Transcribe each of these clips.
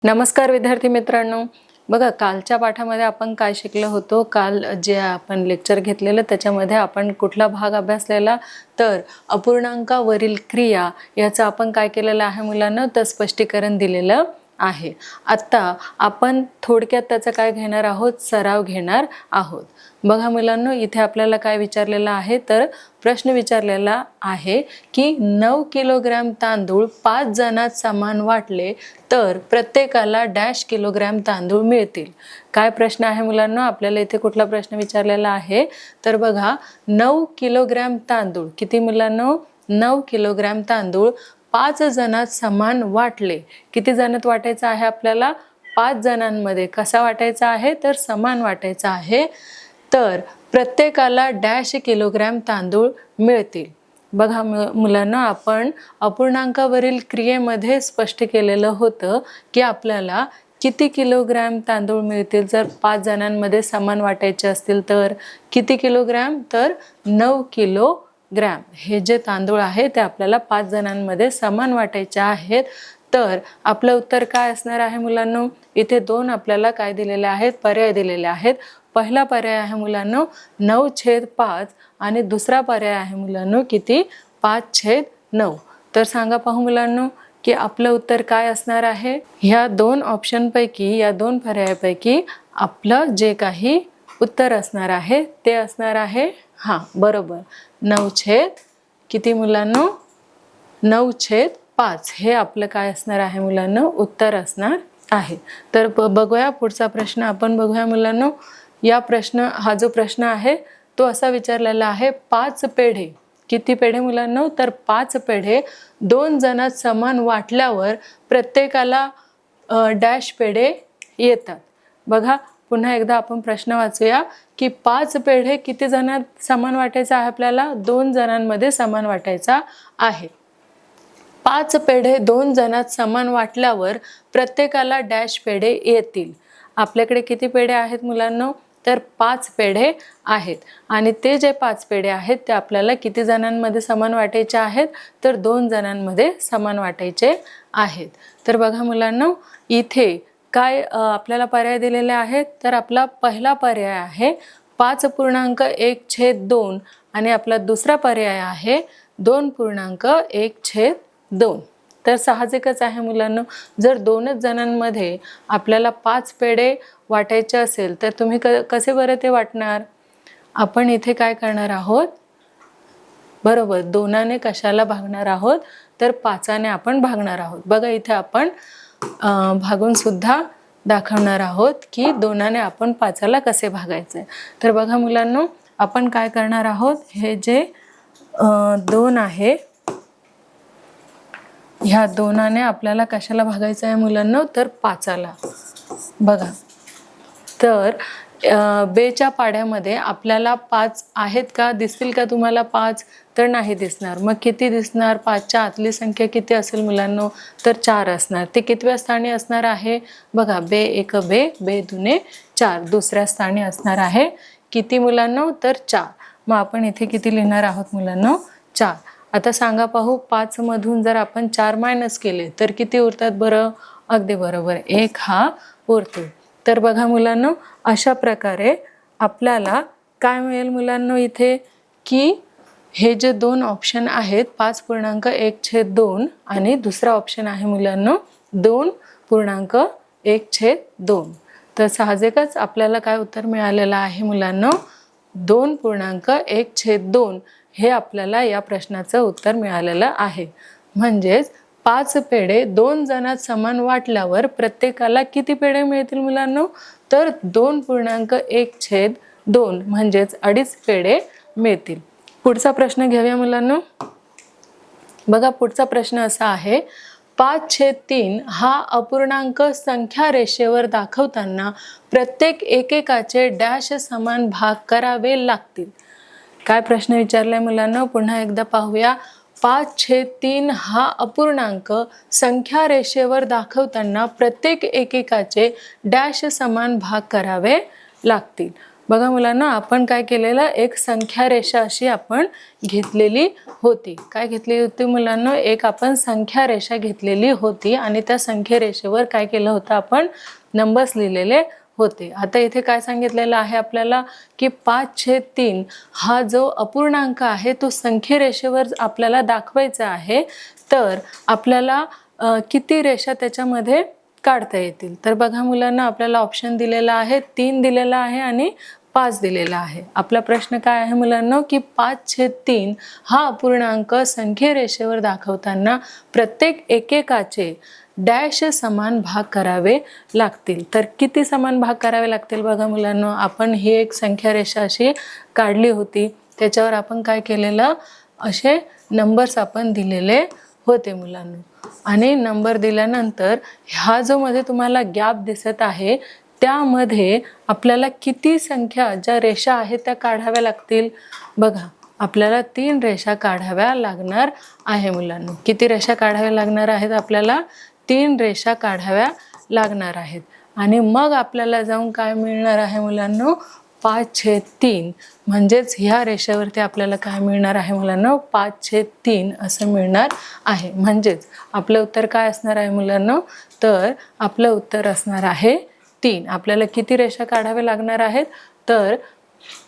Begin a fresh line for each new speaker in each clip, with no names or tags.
नमस्कार विद्यार्थी मित्रांनो, बघा कालच्या पाठामध्ये आपण काय शिकलो होतो। काल जे आपण लेक्चर घेतलेलं त्याच्यामध्ये आपण कुठला भाग अभ्यासलेला तर अपूर्णांकावरील क्रिया याचा आपण काय केलेलं आहे मुलांना तर स्पष्टीकरण दिलेलं आहे। आता आपण थोडक्यात त्याचा काय घेणार आहोत सराव घेणार आहोत। बघा मुलांनो, इथे आपल्याला काय विचारलेलं आहे तर प्रश्न विचारलेला आहे की 9 किलोग्रॅम तांदूळ 5 जणांत समान वाटले तर प्रत्येकाला डॅश किलोग्रॅम तांदूळ मिळतील। काय प्रश्न आहे मुलांनो, आपल्याला इथे कुठला प्रश्न विचारलेला आहे तर बघा 9 किलोग्रॅम तांदूळ किती मुलांनो 9 किलोग्रॅम तांदूळ 5 जणांत समान वाटले। किती जणांत वाटायचा आहे आपल्याला 5 जणांमध्ये। कसा वाटायचा आहे तर समान वाटायचा आहे। तर प्रत्येकाला डॅश किलोग्रॅम तांदूळ मिळतील। बघा मुलांना, आपण अपूर्णांकावरील क्रियेमध्ये स्पष्ट केलेलं होतं की आपल्याला किती किलोग्रॅम तांदूळ मिळतील जर 5 जणांमध्ये समान वाटायचे असतील तर किती किलोग्रॅम तर 9 किलोग्रॅम। हे जे तांदूळ आहे ते आपल्याला 5 जणांमध्ये समान वाटायचे आहेत। तर आपलं उत्तर काय असणार आहे मुलांनो, इथे दोन आपल्याला काय दिलेले आहेत पर्याय दिलेले आहेत। पहिला पर्याय आहे मुलांनो 9/5 आणि दुसरा पर्याय आहे मुलांनो किती 5/9। तर सांगा पाहू मुलांनो की आपलं उत्तर काय असणार आहे। ह्या दोन ऑप्शन पैकी या दोन पर्यायापैकी आपलं जे काही उत्तर असणार आहे ते असणार आहे बरोबर 9/ किती मुलांनो 9/5 हे आपलं काय असणार आहे मुलांनो उत्तर असणार आहे। तर बघूया पुढचा प्रश्न आपण बघूया मुलांनो। हा जो प्रश्न आहे तो असा विचारलेला आहे 5 पेढे किती पेढे मुलांनो तर 5 पेढे 2 जणांत समान वाटल्यावर प्रत्येकाला डॅश पेढे येतात। बघा पुन्हा एकदा आपण प्रश्न वाचूया की 5 पेढे किती जणांत समान वाटायचा आहे आपल्याला 2 जणांमध्ये समान वाटायचा आहे। 5 पेढे 2 जणांत समान वाटल्यावर प्रत्येकाला डॅश पेढे येतील। आपल्याकडे किती पेढे आहेत मुलांनो तर 5 पेढे आहेत आणि ते जे 5 पेढे आहेत ते आपल्याला किती जणांमध्ये समान वाटायचे आहेत तर 2 जणांमध्ये समान वाटायचे आहेत। तर बघा मुलांनो, इथे काय आपल्याला पर्याय दिलेले आहेत तर आपला पहिला पर्याय आहे 5.1/2 आणि आपला दुसरा पर्याय आहे 2.1/2। तर साहजिकच आहे मुलांनो, जर 2च जणांमध्ये आपल्याला 5 पेढे वाटायचे असेल तर तुम्ही कसे बरं ते वाटणार। आपण इथे काय करणार आहोत बरोबर 2ने कशाला भागणार आहोत तर 5ने आपण भागणार आहोत। बघा इथे आपण भागून सुद्धा दाखवणार आहोत की 2ने आपण 5ला कसे भागायचे। तर बघा मुलांनो, आपण काय करणार आहोत हे जे 2 आहे ह्या 2ने आपल्याला कशाला भागायचं आहे मुलांनो तर 5ला। बघा तर बेच्या पाड्यामध्ये आपल्याला 5 आहेत का दिसतील का तुम्हाला 5 तर नाही दिसणार। मग किती दिसणार 5च्या आतली संख्या किती असेल मुलांनो तर 4 असणार। ते कितव्या स्थानी असणार आहे बघा बे 2 4 दुसऱ्या स्थानी असणार आहे किती मुलांनो तर 4। मग आपण इथे किती लिहिणार आहोत मुलांनो 4। आता सांगा पाहू 5 मधून जर आपण 4 मायनस केले तर किती उरतात बरं अगदी बरोबर 1 हा उरतो। तर बघा मुलांनो, अशा प्रकारे आपल्याला काय मिळेल मुलांनो इथे की हे जे दोन ऑप्शन आहेत 5.1/2 आणि दुसरा ऑप्शन आहे मुलांनो 2.1/2। तर साहजिकच आपल्याला काय उत्तर मिळालेलं आहे मुलांनो 2.1/2 हे आपल्याला या प्रश्नाचं उत्तर मिळालेलं आहे। म्हणजेच 5 पेढे 2 जणांत समान वाटल्यावर प्रत्येकाला किती पेढे मिळतील मुलांनो तर 2.1/2 म्हणजेच 2.5 पेढे मिळतील। पुढचा प्रश्न घेऊया मुलांनो। बघा पुढचा प्रश्न असा आहे 5/3 हा अपूर्णांक संख्या रेषेवर दाखवताना प्रत्येक एकेकाचे डॅश समान भाग करावे लागतील। काय प्रश्न विचारलाय मुलांनो पुन्हा एकदा पाहूया। 5/3 हा अपूर्णांक संख्या रेषेवर दाखवताना प्रत्येक एकेकाचे डॅश समान भाग करावे लागतील। बघा मुलांना, आपण काय केलेलं, एक संख्या रेषा अशी आपण घेतलेली होती. काय घेतली होती मुलांना, एक आपण संख्या रेषा घेतलेली होती आणि त्या संख्या रेषेवर काय केलं होतं, आपण नंबर्स लिहिलेले होते. आता इथे काय सांगितलेलं आहे आपल्याला की 5/3 हा जो अपूर्णांक आहे तो संख्या रेषेवर आपल्याला दाखवायचा आहे. तर आपल्याला किती रेषा त्याच्यामध्ये काढता येतील. तर बघा मुलांना, आपल्याला ऑप्शन दिलेला आहे, 3 दिलेला आहे आणि 5 दिलेला आहे. आपला प्रश्न काय आहे मुलांना की 5/3 हा अपूर्णांक संख्या रेषेवर दाखवताना प्रत्येक एकेकाचे डॅश समान भाग करावे लागतील. तर किती समान भाग करावे लागतील बघा मुलांना, आपण ही एक संख्या रेषा अशी काढली होती, त्याच्यावर आपण काय केलेलं, असे नंबर्स आपण दिलेले होते मुलांना. आणि नंबर दिल्यानंतर हा जो मध्ये तुम्हाला गॅप दिसत आहे त्यामध्ये आपल्याला किती संख्या ज्या रेषा आहेत त्या काढाव्या लागतील. बघा, आपल्याला 3 रेषा काढाव्या लागणार आहे मुलांना. किती रेषा काढाव्या लागणार आहेत, आपल्याला 3 रेषा काढाव्या लागणार आहेत. आणि मग आपल्याला जाऊन काय मिळणार आहे मुलांना, 5/3 म्हणजेच ह्या रेषेवरती आपल्याला काय मिळणार आहे मुलांना, 5/3 असं मिळणार आहे. म्हणजेच आपलं उत्तर काय असणार आहे मुलांना, तर आपलं उत्तर असणार आहे 3. आपल्याला किती रेषा काढाव्या लागणार आहेत, तर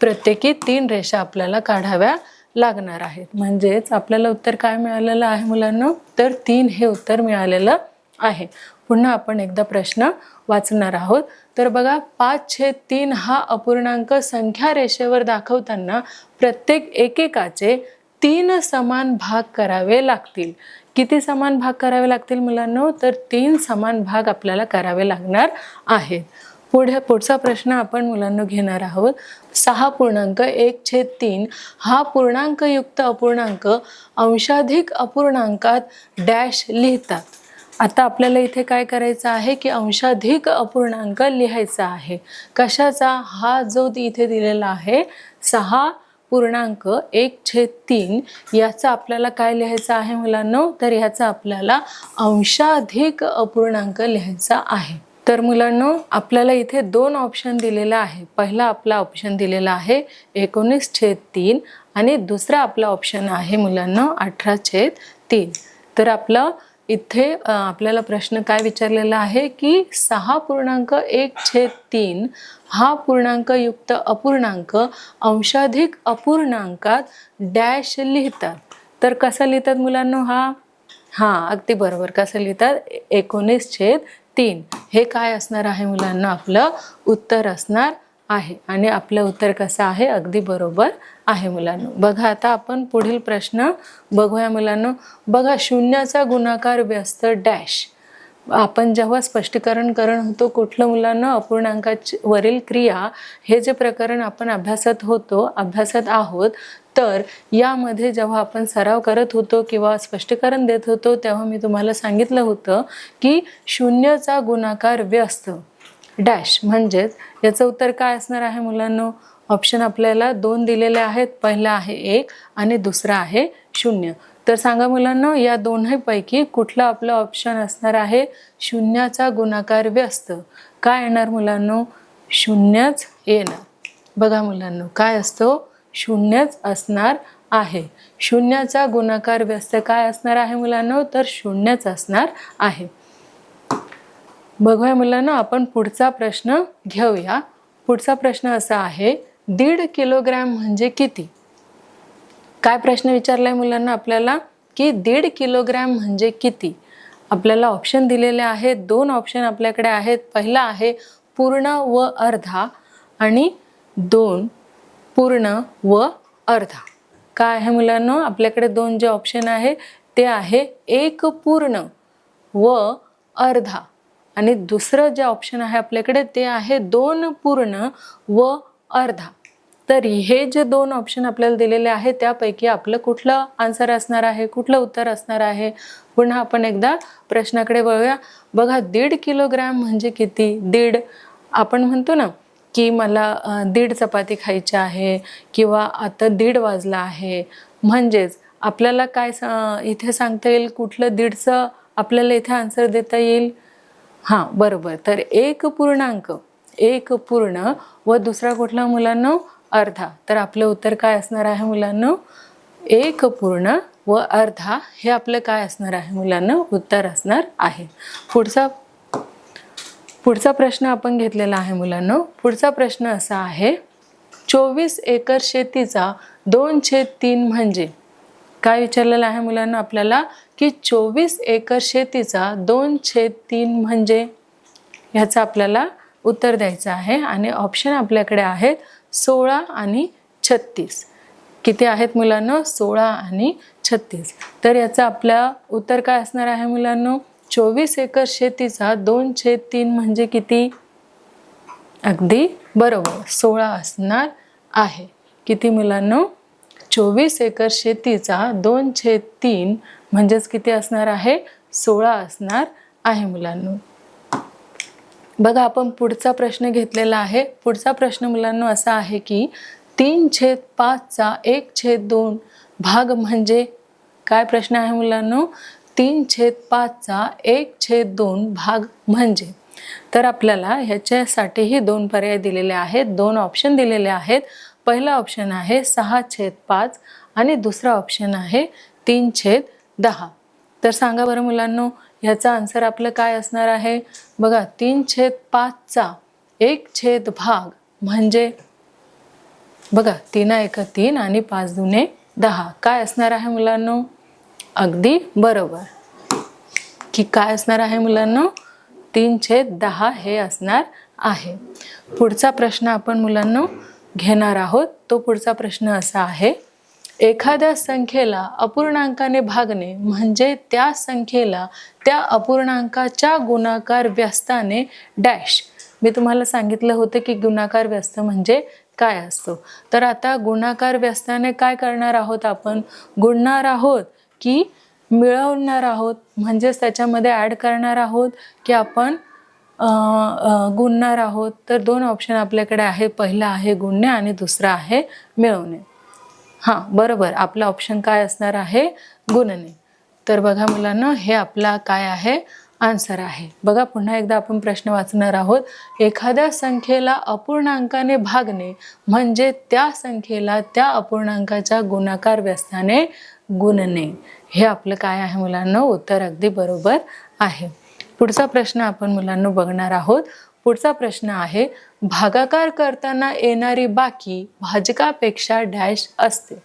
प्रत्येकी 3 रेषा आपल्याला काढाव्या लागणार आहेत. म्हणजेच आपल्याला उत्तर काय मिळालेलं आहे मुलांना, तर 3 हे उत्तर मिळालेलं आहे. पुन्हा आपण एकदा प्रश्न वाचणार आहोत. तर बघा, 5/3 हा अपूर्णांक संख्या रेषेवर दाखवताना प्रत्येक एकेकाचे 3 समान भाग करावे लागतील. किती समान भाग करावे लागतील मुलांनो, तर 3 समान भाग आपल्याला करावे लागणार आहेत. पुढचा प्रश्न आपण मुलांना घेणार आहोत. 6.1/3 हा पूर्णांकयुक्त अपूर्णांक अंशाधिक अपूर्णांकात डॅश लिहितात. आता आपल्याला इथे काय करायचं आहे की अंशाधिक अपूर्णांक लिहायचा आहे. कशाचा, हा जो इथे दिलेला आहे 6.1/3 याचा आपल्याला काय लिहायचं आहे मुलांनो, तर ह्याचा आपल्याला अंशाधिक अपूर्णांक लिहायचा आहे. तर मुलांनो, आपल्याला इथे 2 ऑप्शन दिलेला आहे. पहिला आपला ऑप्शन दिलेला आहे 19/3 आणि दुसरा आपला ऑप्शन आहे मुलांनो 18/3. तर आपला इथे आपल्याला प्रश्न काय विचारलेला आहे की 6.1/3 हा पूर्णांकयुक्त अपूर्णांक अंशाधिक अपूर्णांकात डॅश लिहितात. तर कसं लिहितात मुलांनो, अगदी बरोबर, कसं लिहितात, 19/3. हे काय असणार आहे मुलांना, आपलं उत्तर असणार आहे. आणि आपलं उत्तर कसं आहे, अगदी बरोबर आहे मुलांनो. बघा, आता आपण पुढील प्रश्न बघूया मुलांनो. बघा, शून्याचा गुणाकार व्यस्त डॅश. आपण जेव्हा स्पष्टीकरण करत होतो कुठलं मुलांना, अपूर्णांकाची वरील क्रिया, हे जे प्रकरण आपण अभ्यासत आहोत. तर यामध्ये जेव्हा आपण सराव करत होतो किंवा स्पष्टीकरण देत होतो तेव्हा मी तुम्हाला सांगितलं होतं की शून्याचा गुणाकार व्यस्त डॅश, म्हणजेच याचं उत्तर काय असणार आहे मुलांनो. ऑप्शन आपल्याला 2 दिलेले आहेत. पहिला आहे 1 आणि दुसरा आहे 0. तर सांगा मुलांनो, या दोन्हीपैकी कुठला आपला ऑप्शन असणार आहे, शून्याचा गुणाकार व्यस्त. काय येणार मुलांनो, 0च येणार. बघा मुलांनो, काय असतो, 0च असणार आहे. शून्याचा गुणाकार व्यस्त काय असणार आहे मुलांनो, तर 0च असणार आहे. बघूया मुलांनो, आपण पुढचा प्रश्न घेऊया. पुढचा प्रश्न असा आहे, 1.5 किलोग्रॅम म्हणजे किती. काय प्रश्न विचारलाय मुलांना आपल्याला की 1.5 किलोग्रॅम म्हणजे किती. आपल्याला ऑप्शन दिलेले आहेत. 2 ऑप्शन आपल्याकडे आहेत. पहिला आहे पूर्ण व अर्धा आणि 2 पूर्ण व अर्धा. काय आहे मुलांनो, आपल्याकडे 2 जे ऑप्शन आहे ते आहे 1 पूर्ण व अर्धा आणि दुसरं जे ऑप्शन आहे आपल्याकडे ते आहे 2 पूर्ण व अर्धा. तर हे जे 2 ऑप्शन आपल्याला दिलेले आहेत त्यापैकी आपलं कुठलं आन्सर असणार आहे, कुठलं उत्तर असणार आहे. पुन्हा आपण एकदा प्रश्नाकडे वळूया. बघा, 1.5 किलोग्रॅम म्हणजे किती. 1.5 आपण म्हणतो ना की मला 1.5 चपाती खायची आहे किंवा आता 1.5 वाजला आहे. म्हणजेच आपल्याला काय इथे सांगता येईल, कुठलं 1.5चं आपल्याला इथे आन्सर देता येईल. बरोबर. तर 1 पूर्णांक एक पूर्ण व दुसरा कुठला मुलांनो अर्धा. तर आपलं उत्तर काय असणार आहे मुलांनो एक पूर्ण व अर्धा हे आपलं काय असणार आहे मुलांनो उत्तर असणार आहे. पुढचा प्रश्न आपण घेतलेला आहे मुलांनो. पुढचा प्रश्न असा आहे 24 एकर शेतीचा 2/3 म्हणजे काय विचारलेलं आहे मुलांना आपल्याला की 24 एकर शेतीचा 2/3 म्हणजे ह्याचं आपल्याला उत्तर द्यायचं आहे आणि ऑप्शन आपल्याकडे आहेत 16 आणि 36. किती आहेत मुलांनो 16 आणि 36. तर याचं आपलं उत्तर काय असणार आहे मुलांनो 24 एकर शेतीचा 2/3 म्हणजे किती अगदी बरोबर 16 असणार आहे. किती मुलांनो 24 एकर शेतीचा 2/3 म्हणजेच किती असणार आहे 16 असणार आहे मुलांनो. बघा आपण पुढचा प्रश्न घेतलेला आहे. पुढचा प्रश्न मुलांनो असा आहे की 3/5 चा 1/2 भाग म्हणजे काय प्रश्न आहे मुलांनो 3/5 चा 1/2 भाग म्हणजे. तर आपल्याला ह्याच्यासाठीही 2 पर्याय दिलेले आहेत, 2 ऑप्शन दिलेले आहेत. पहिला ऑप्शन आहे 6/5 आणि दुसरा ऑप्शन आहे 3/10. तर सांगा बरं मुलांनो ह्याचा आन्सर आपलं काय असणार आहे. बघा 3/5 चा 1/2 भाग म्हणजे बघा 3 1 3 आणि 5 2 10 काय असणार आहे मुलांनो अगदी बरोबर की काय असणार आहे मुलांनो 3/10 हे असणार आहे. पुढचा प्रश्न आपण मुलांनो घेणार आहोत. तो पुढचा प्रश्न असा आहे एखाद्या संख्येला अपूर्णांकाने भागणे म्हणजे त्या संख्येला त्या अपूर्णांकाच्या गुणाकार व्यस्ताने डॅश. मी तुम्हाला सांगितलं होतं की गुणाकार व्यस्त म्हणजे काय असतो. तर आता गुणाकार व्यस्ताने काय करणार आहोत आपण गुणणार आहोत की मिळवणार आहोत म्हणजेच त्याच्यामध्ये ॲड करणार आहोत की आपण गुणणार आहोत. तर 2 ऑप्शन आपल्याकडे आहे. पहिला आहे गुणणे आणि दुसरा आहे मिळवणे. हां बरोबर आपला ऑप्शन काय असणार आहे गुणणे. तर बघा मुलांना हे आपला काय आहे आन्सर आहे. बघा पुन्हा एकदा आपण प्रश्न वाचणार आहोत. एखाद्या संख्येला अपूर्णांकाने भागणे म्हणजे त्या संख्येला त्या अपूर्णांकाच्या गुणाकार व्यस्ताने गुणणे. हे आपलं काय आहे मुलांना उत्तर अगदी बरोबर आहे. पुढचा प्रश्न आपण मुलांना बघणार आहोत. पुढचा प्रश्न आहे भागाकार करताना येणारी बाकी भाजकापेक्षा डॅश असते.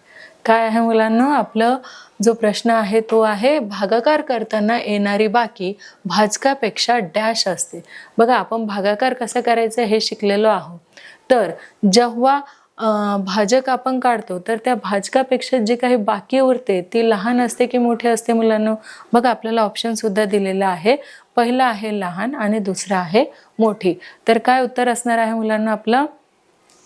काय आहे मुलांना आपलं जो प्रश्न आहे तो आहे भागाकार करताना येणारी बाकी भाजकापेक्षा डॅश असते. बघा आपण भागाकार कसं करायचं हे शिकलेलो आहोत. तर जेव्हा भाजक आपण काढतो तर त्या भाजकापेक्षा जे काही बाकी उरते ती लहान असते की मोठी असते मुलांना. बघा आपल्याला ऑप्शन सुद्धा दिलेलं आहे. पहिला आहे लहान आणि दुसरा आहे मोठी. तर काय उत्तर असणार आहे मुलांना आपलं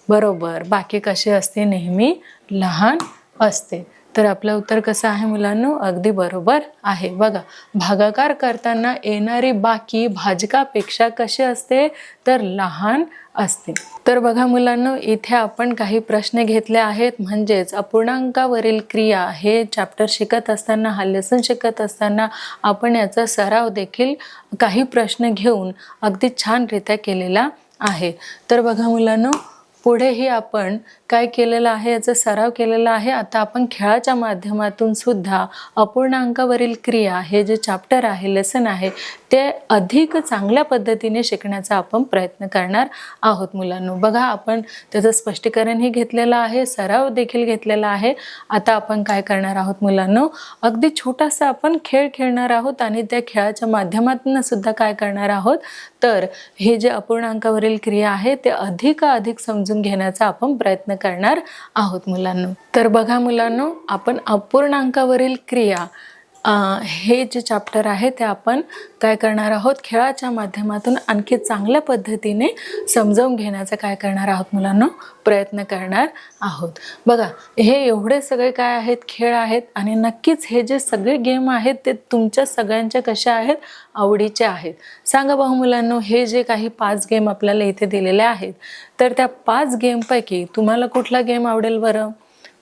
बरोबर बाकी कशी असते नेहमी लहान असते. तर आपलं उत्तर कसं आहे मुलांनो अगदी बरोबर आहे. बघा भागाकार करताना येणारी बाकी भाजकापेक्षा कशी असते तर लहान असते. तर बघा मुलांनो इथे आपण काही प्रश्न घेतले आहेत म्हणजेच अपूर्णांकावरील क्रिया हे चॅप्टर शिकत असताना हा लेसन शिकत असताना आपण याचा सराव देखील काही प्रश्न घेऊन अगदी छानरित्या केलेला आहे. तर बघा मुलांनो पुढेही आपण काय केलेलं आहे याचा सराव केलेला आहे. आता आपण खेळाच्या माध्यमातून सुद्धा अपूर्णांकावरील क्रिया हे जे चॅप्टर आहे लेसन आहे ते अधिक चांगल्या पद्धतीने शिकण्याचा आपण प्रयत्न करणार आहोत मुलांनो. बघा आपण त्याचं स्पष्टीकरणही घेतलेलं आहे, सराव देखील घेतलेला आहे. आता आपण काय करणार आहोत मुलांनो अगदी छोटासा आपण खेळ खेळणार आहोत आणि त्या खेळाच्या माध्यमातून सुद्धा काय करणार आहोत तर हे जे अपूर्णांकावरील क्रिया आहे ते अधिक समजून घेण्याचा आपण प्रयत्न करणार आहोत मुलांनो. तर बघा मुलांनो आपण अपूर्णांकावरील क्रिया हे जे चॅप्टर आहे ते आपण काय करणार आहोत खेळाच्या माध्यमातून आणखी चांगल्या पद्धतीने समजावून घेण्याचा काय करणार आहोत मुलांनो प्रयत्न करणार आहोत. बघा हे एवढे सगळे काय आहेत खेळ आहेत आणि नक्कीच हे जे सगळे गेम आहेत ते तुमच्या सगळ्यांच्या कशा आहेत आवडीचे आहेत. सांगा बघा मुलांनो हे जे काही 5 गेम आपल्याला इथे दिलेले आहेत तर त्या 5 गेमपैकी तुम्हाला कुठला गेम आवडेल बरं?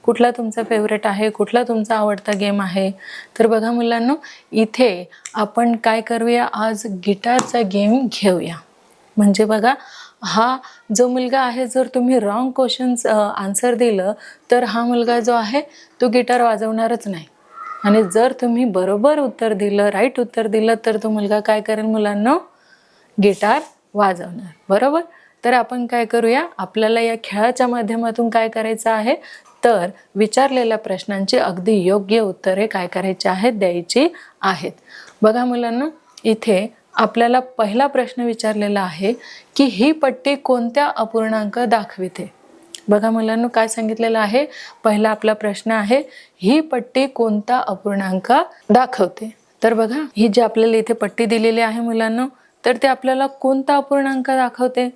कुठला तुमचा फेवरेट आहे, कुठला तुमचा आवडता गेम आहे? तर बघा मुलांनो इथे आपण काय करूया आज गिटारचा गेम घेऊया. म्हणजे बघा हा जो मुलगा आहे, जर तुम्ही रॉंग क्वेश्चन्स आन्सर दिलं तर हा मुलगा जो आहे तो गिटार वाजवणारच नाही. आणि जर तुम्ही बरोबर उत्तर दिलं, राईट उत्तर दिलं, तर तो मुलगा काय करेल मुलांना? गिटार वाजवणार. बरोबर. तर आपण काय करूया, आपल्याला या खेळाच्या माध्यमातून काय करायचं आहे, तर विचारलेल्या प्रश्नांची अगदी योग्य उत्तरे काय करायची आहेत, द्यायची आहेत. बघा मुलांना, इथे आपल्याला पहिला प्रश्न विचारलेला आहे की ही पट्टी कोणत्या अपूर्णांक दाखविते. बघा मुलांना, काय सांगितलेलं आहे, पहिला आपला प्रश्न आहे, ही पट्टी कोणता अपूर्णांक दाखवते. तर बघा, ही जी आपल्याला इथे पट्टी दिलेली आहे मुलांना, तर ते आपल्याला कोणता अपूर्णांक दाखवते.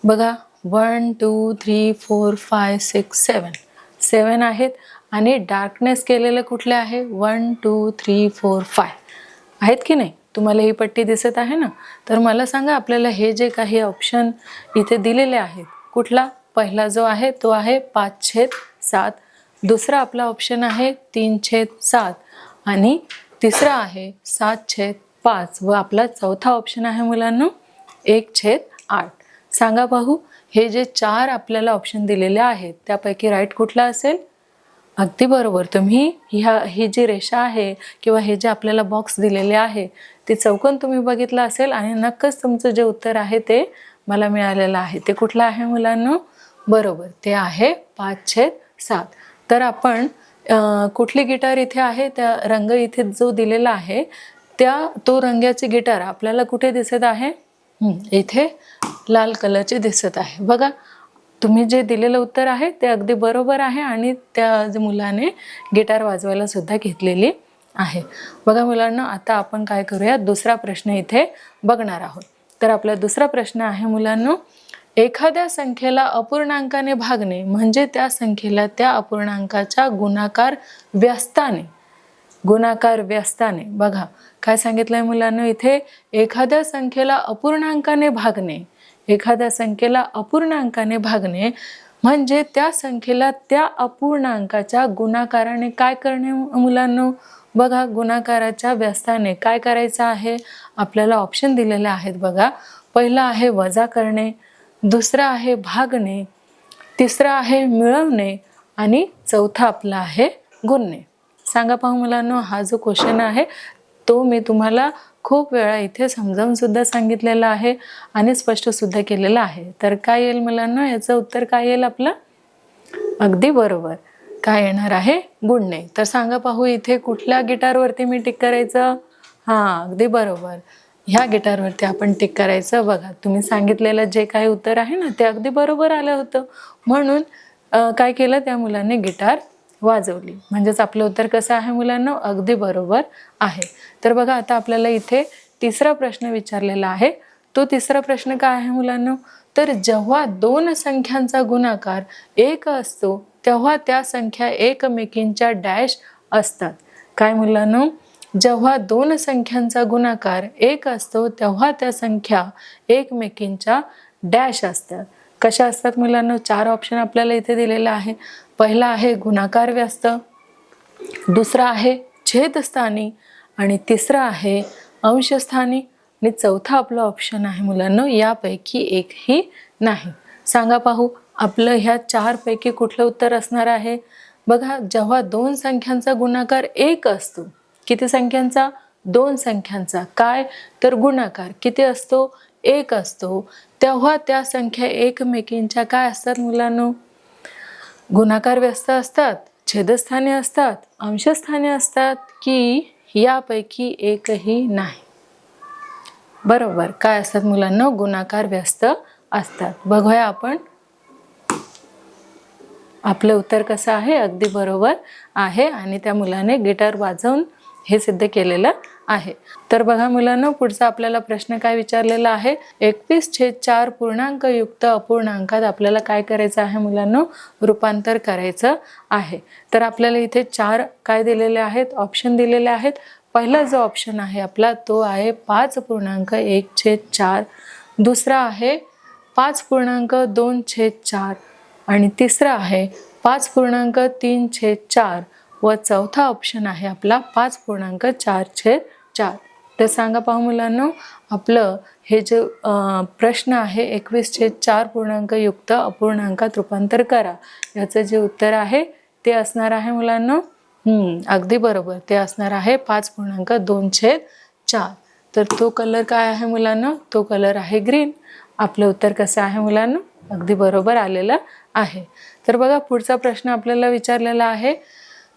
बघा, 1 2 3 4 5 6 7 7 आहेत आणि डार्कनेस केलेलं कुठले आहे, 1 2 3 4 5 आहेत की नाही. तुम्हाला ही पट्टी दिसत आहे ना. तर मला सांगा, आपल्याला हे जे काही ऑप्शन इथे दिलेले आहेत, कुठला पहिला जो आहे तो आहे 5/7, दुसरा आपला ऑप्शन आहे 3/7 आणि तिसरा आहे 7/5 व आपला चौथा ऑप्शन आहे मुलांना 1/8. सांगा पाहू, हे जे 4 आपल्याला ऑप्शन दिलेले आहेत त्यापैकी राईट कुठला असेल. अगदी बरोबर. तुम्ही ही जी रेषा आहे किंवा हे जे आपल्याला बॉक्स दिलेले आहे ते चौकोन तुम्ही बघितला असेल आणि नक्कीच तुमचं जे उत्तर आहे ते मला मिळालेलं आहे. ते कुठलं आहे मुलांना? बरोबर, ते आहे 5/7. तर आपण कुठली गिटार इथे आहे, त्या रंग इथे जो दिलेला आहे तो रंगाची गिटार आपल्याला कुठे दिसत आहे, इथे लाल कलरची दिसत आहे. बघा, तुम्ही जे दिलेलं उत्तर आहे ते अगदी बरोबर आहे आणि त्या मुलाने गिटार वाजवायला सुद्धा घेतलेली आहे. बघा मुलांना, आता आपण काय करूया, दुसरा प्रश्न इथे बघणार आहोत. तर आपला दुसरा प्रश्न आहे मुलांनो, एखाद्या संख्येला अपूर्णांकाने भागणे म्हणजे त्या संख्येला त्या अपूर्णांकाच्या गुणाकार व्यस्ताने. बघा, काय सांगितलंय मुलांना इथे, एखाद्या संख्येला अपूर्णांकाने भागणे म्हणजे त्या संख्येला त्या अपूर्णांकाच्या गुणाकाराने काय करणे मुलांनो. बघा, गुणाकाराच्या व्यस्ताने काय करायचं आहे, आपल्याला ऑप्शन दिलेले आहेत. बघा, पहिला आहे वजा करणे, दुसरा आहे भागणे, तिसरा आहे मिळवणे आणि चौथा आपला आहे गुणणे. सांगा पाहू मुलांनो, हा जो क्वेश्चन आहे तो मी तुम्हाला खूप वेळा इथे समजावून सुद्धा सांगितलेला आहे आणि स्पष्ट सुद्धा केलेलं आहे. तर काय येईल मुलांनो, याचं उत्तर काय येईल आपलं? अगदी बरोबर, काय येणार आहे, गुणणे. तर सांगा पाहू, इथे कुठल्या गिटारवरती मी टिक करायचं? अगदी बरोबर, ह्या गिटारवरती आपण टिक करायचं. बघा, तुम्ही सांगितलेलं जे काही उत्तर आहे ना ते अगदी बरोबर आलं होतं, म्हणून काय केलं, त्या मुलाने गिटार वाजवली. म्हणजेच आपलं उत्तर कसं आहे मुलांना? अगदी बरोबर आहे. तर बघा, आता आपल्याला इथे तिसरा प्रश्न विचारलेला आहे. तो तिसरा प्रश्न काय आहे मुलांना, तर जेव्हा दोन संख्यांचा गुणाकार 1 असतो तेव्हा त्या संख्या एकमेकींच्या डॅश असतात. काय मुलांनो, जेव्हा दोन संख्यांचा गुणाकार 1 असतो तेव्हा त्या संख्या एकमेकींच्या डॅश असतात. कशा असतात मुलांनो? 4 ऑप्शन आपल्याला इथे दिलेला आहे. पहिला आहे गुणाकार व्यस्त, दुसरा आहे छेदस्थानी आणि तिसरा आहे अंशस्थानी आणि चौथा आपला ऑप्शन आहे मुलांनो यापैकी एकही नाही. सांगा पाहू, आपलं ह्या 4 पैकी कुठलं उत्तर असणार आहे? बघा, जेव्हा दोन संख्यांचा गुणाकार 1 असतो, किती संख्यांचा? 2 संख्यांचा. काय तर गुणाकार किती असतो? 1 असतो. तेव्हा त्या संख्या एकमेकींच्या काय असतात मुलांनो? गुणाकार व्यस्त असतात, छेदस्थानी असतात, अंशस्थानी असतात की यापैकी एकही नाही? बरोबर, काय असतात मुलांनो? गुणाकार व्यस्त असतात. बघूया आपण, आपलं उत्तर कसं आहे? अगदी बरोबर आहे आणि त्या मुलाने गिटार वाजवून हे सिद्ध केलेलं आहे. तर बघा मुलांनो, पुढचा आपल्याला प्रश्न काय विचारलेला आहे, 21/4 पूर्णांक युक्त अपूर्णांकात आपल्याला काय करायचं आहे मुलांनो? रूपांतर करायचं आहे. तर आपल्याला इथे 4 काय दिलेले आहेत? ऑप्शन दिलेले आहेत. पहिला जो ऑप्शन आहे आपला तो आहे 5.1/4, दुसरा आहे 5.2/4 आणि तिसरा आहे 5.3/4 व चौथा ऑप्शन आहे आपला 5.4/4. तर सांगा पाहू मुलांनो, आपलं हे जे प्रश्न आहे 21/4 पूर्णांक युक्त अपूर्णांकात रूपांतर करा, याचं जे उत्तर आहे ते असणार आहे मुलांनो, अगदी बरोबर, ते असणार आहे 5.2/4. तर तो कलर काय आहे मुलांनो, तो कलर आहे ग्रीन. आपलं उत्तर कसं आहे मुलांनो, अगदी बरोबर आलेलं आहे. तर बघा पुढचा प्रश्न आपल्याला विचारलेला आहे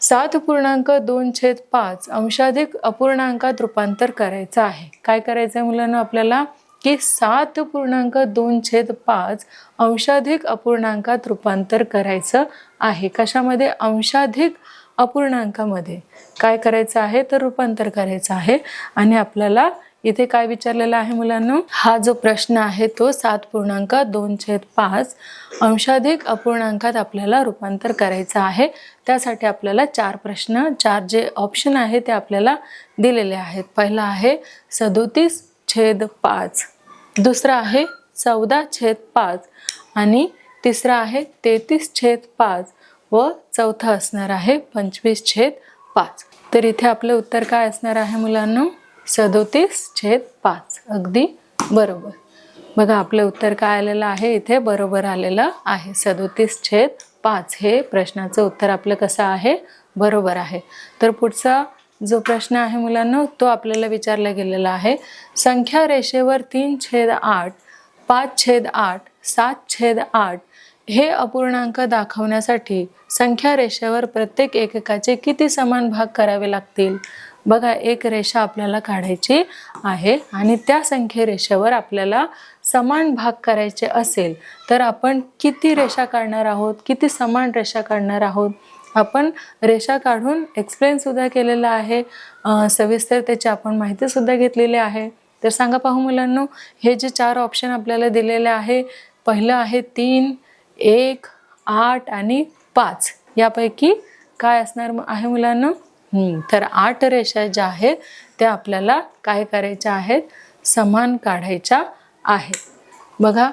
7.2/5 अंशाधिक अपूर्णांकात रूपांतर करायचं आहे. काय करायचं आहे मुलांनो आपल्याला, की 7.2/5 अंशाधिक अपूर्णांकात रूपांतर करायचं आहे. कशामध्ये, अंशाधिक अपूर्णांकामध्ये काय करायचं आहे, तर रूपांतर करायचं आहे. आणि आपल्याला इथे काय विचारलेलं आहे मुलांनो, हा जो प्रश्न आहे तो 7.2/5 अंशाधिक अपूर्णांकात आपल्याला रूपांतर करायचं आहे. त्यासाठी आपल्याला 4 जे ऑप्शन आहे ते आपल्याला दिलेले आहेत. पहिला आहे 37/5, दुसरा आहे 14/5 आणि तिसरा आहे 33/5 व चौथा असणार आहे 25/5. तर इथे आपलं उत्तर काय असणार आहे मुलांनो, 37/5. अगदी बरोबर. बघा आपलं उत्तर काय आलेलं आहे, इथे बरोबर आलेलं आहे. 37/5 हे प्रश्नाचं उत्तर आपलं कसं आहे, बरोबर आहे. तर पुढचा जो प्रश्न आहे मुलांनो, तो आपल्याला विचारला गेलेला आहे. संख्या रेषेवर 3/8, 5/8, 7/8 हे अपूर्णांक दाखवण्यासाठी संख्या रेषेवर प्रत्येक एककाचे किती समान भाग करावे लागतील. बघा एक रेषा आपल्याला काढायची आहे आणि त्या संख्या रेषेवर आपल्याला समान भाग करायचे असेल तर आपण किती रेषा काढणार आहोत, किती समान रेषा काढणार आहोत. आपण रेषा काढून एक्सप्लेन सुद्धा केलेलं आहे, सविस्तर त्याची आपण माहिती सुद्धा घेतलेली आहे. तर सांगा पाहू मुलांनो, हे जे 4 ऑप्शन आपल्याला दिलेले आहे, पहिलं आहे 3, 1, 8 आणि 5, यापैकी काय असणार आहे मुलांनो, तर 8 रेषा ज्या आहेत त्या आपल्याला काय करायच्या आहेत, समान काढायच्या आहेत. बघा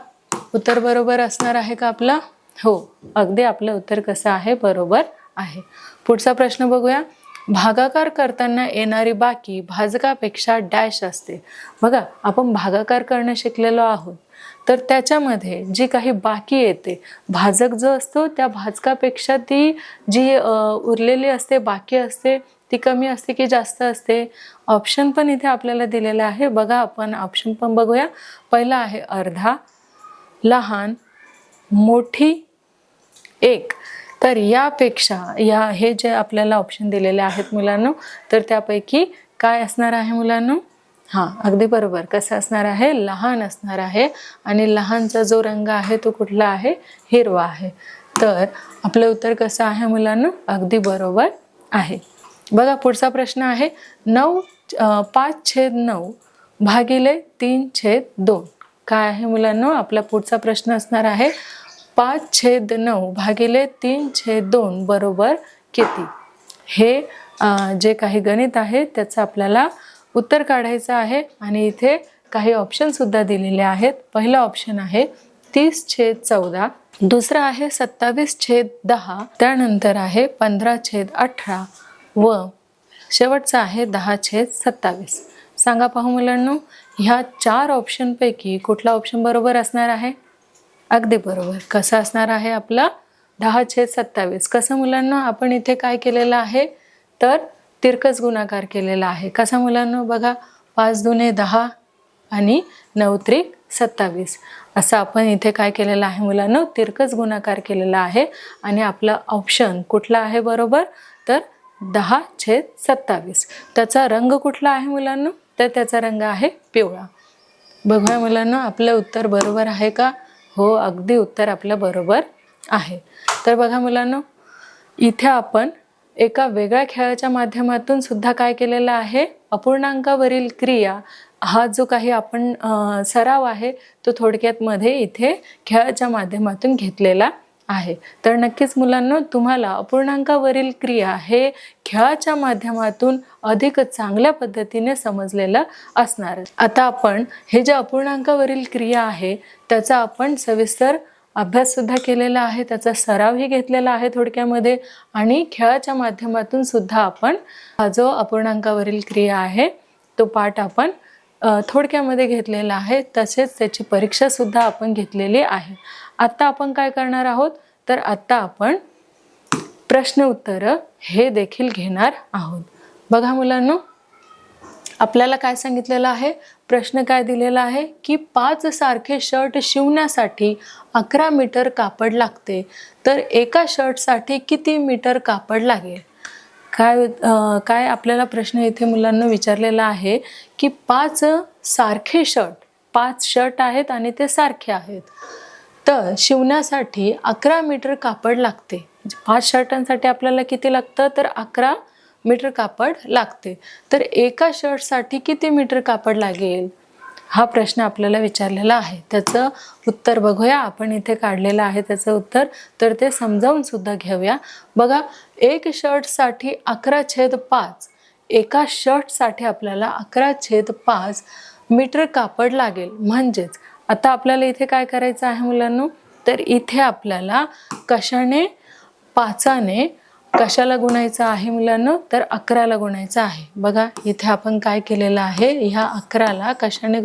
उत्तर बरोबर असणार आहे का आपला, हो अगदी आपलं उत्तर कसं आहे, बरोबर आहे. पुढचा प्रश्न बघूया. भागाकार करताना येणारी बाकी भाजकापेक्षा डॅश असते. बघा आपण भागाकार करणं शिकलेलो आहोत, तर त्याच्यामध्ये जी काही बाकी येते, भाजक जो असतो त्या भाजकापेक्षा ती जी उरलेली असते, बाकी असते, ती कमी असते की जास्त असते. ऑप्शन पण इथे आपल्याला दिलेला आहे. बघा आपण ऑप्शन पण बघूया. पहिला आहे अर्धा, लहान, मोठी, 1. तर यापेक्षा हे जे आपल्याला ऑप्शन दिलेले आहेत मुलांनो, तर त्यापैकी काय असणार आहे मुलांनो, अगदी बरोबर, कसं असणार आहे, लहान असणार आहे. आणि लहानचा जो रंग आहे तो कुठला आहे, हिरवा आहे. तर आपलं उत्तर कसं आहे मुलांनो, अगदी बरोबर आहे. बघा पुढचा प्रश्न आहे 5/9 भागिले 3/2. काय आहे मुलांनो, आपला पुढचा प्रश्न असणार आहे 5/9 भागिले 3/2 बरोबर किती. हे जे काही गणित आहे त्याचं आपल्याला उत्तर काढायचं आहे. आणि इथे काही ऑप्शन सुद्धा दिलेले आहेत. पहिला ऑप्शन आहे 30/14, दुसरा आहे 27/10, त्यानंतर आहे 15/18 व शेवटचा आहे 10/27. सांगा पाहू मुलांनो, ह्या 4 ऑप्शनपैकी कुठला ऑप्शन बरोबर असणार आहे, अगदी बरोबर. कसं असणार आहे आपला 10/27. कसं मुलांना, आपण इथे काय केलेलं आहे, तर तिरकस गुणाकार केलेला आहे. कसा मुलांना, बघा 5 दुने 10 आणि 9 त्रिक 27 असं आपण इथे काय केलेलं आहे मुलांना, तिरकस गुणाकार केलेला आहे. आणि आपला ऑप्शन कुठला आहे बरोबर, तर 10/27. त्याचा रंग कुठला आहे मुलांना, तर त्याचा रंग आहे पिवळा. बघूया मुलांना आपलं उत्तर बरोबर आहे का, हो अगदी उत्तर आपलं बरोबर आहे. तर बघा मुलांनो, इथे आपण एका वेगळ्या खेळाच्या माध्यमातून सुद्धा काय केलेलं आहे, अपूर्णांकावरील क्रिया हा जो काही आपण सराव आहे तो थोडक्यात मध्ये इथे खेळाच्या माध्यमातून घेतलेला आहे. तर नक्कीच मुलांनो, तुम्हाला अपूर्णांकावरील क्रिया हे खेळाच्या माध्यमातून अधिक चांगल्या पद्धतीने समजलेलं असणार. आता आपण हे जे अपूर्णांकावरील क्रिया आहे त्याचा आपण सविस्तर अभ्यास सुद्धा केलेला आहे, त्याचा सरावही घेतलेला आहे थोडक्यामध्ये. आणि खेळाच्या माध्यमातून सुद्धा आपण हा जो अपूर्णांकावरील क्रिया आहे तो पाठ आपण थोडक्यामध्ये घेतलेला आहे, तसेच त्याची परीक्षासुद्धा आपण घेतलेली आहे. आत्ता आपण काय करणार आहोत, तर आत्ता आपण प्रश्न उत्तरं हे देखील घेणार आहोत. बघा मुलांनो, आपल्याला काय सांगितलेलं आहे, प्रश्न काय दिलेला आहे की 5 सारखे शर्ट शिवण्यासाठी 11 मीटर कापड लागते, तर एका शर्टसाठी किती मीटर कापड लागेल. काय आपल्याला प्रश्न इथे मुलांना विचारलेला आहे की 5 सारखे शर्ट, 5 शर्ट आहेत आणि ते सारखे आहेत, तर शिवण्यासाठी 11 मीटर कापड लागते. 5 शर्टांसाठी आपल्याला किती लागतं, तर 11 मीटर कापड लागते, तर एका शर्टसाठी किती मीटर कापड लागेल, हा प्रश्न आपल्याला विचारलेला आहे. त्याचं उत्तर बघूया, आपण इथे काढलेलं आहे त्याचं उत्तर, तर ते समजावून सुद्धा घेऊया. बघा, एक शर्टसाठी 11/5, एका शर्टसाठी आपल्याला 11/5 मीटर कापड लागेल. म्हणजेच आता आपल्याला इथे काय करायचं आहे मुलांनो, तर इथे आपल्याला कशाने, 5ने कशाला गुणायचं आहे मुलांनो, तर 11ला गुणायचं आहे. बघा इथे आपण काय केलेलं आहे, ह्या 11ला कशाने